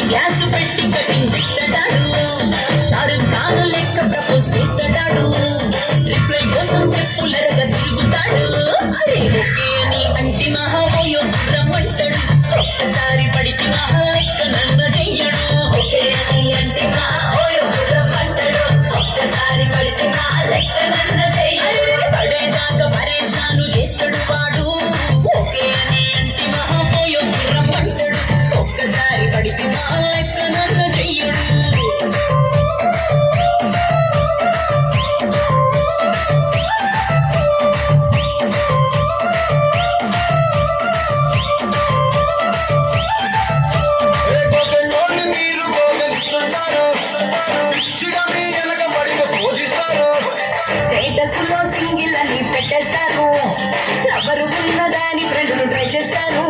gas పెట్టి cutting ఇస్తాడు షారుఖ్ ఖాన్ లెక్క ప్రపోజ్ చేస్తాడు రిప్లై కోసం చెప్పులరగా తిరుగుతాడు అరే ఓకే అని అంటి మహావయో రమ్మంటాడు ఒక్కసారి పడితే మహా లెక్క నన్న చెయ్యడు ఓకే అని అంటి మహావయో రమ్మంటాడు ఒక్కసారి పడితే మహా లెక్క నన్న చెయ్యడు పడేదాకా పరేషాను చేస్తాడు వాడు ఓకే అని అంటి మహావయో రమ్మంటాడు ఒక్కసారి పడితే మహా లెక్క నన్న చెయ్యడు స్టేటస్ లో సింగిల్ అని పెట్టేస్తారు ఎవరు ఉన్నదాని ఫ్రెండ్ను ట్రై చేస్తాను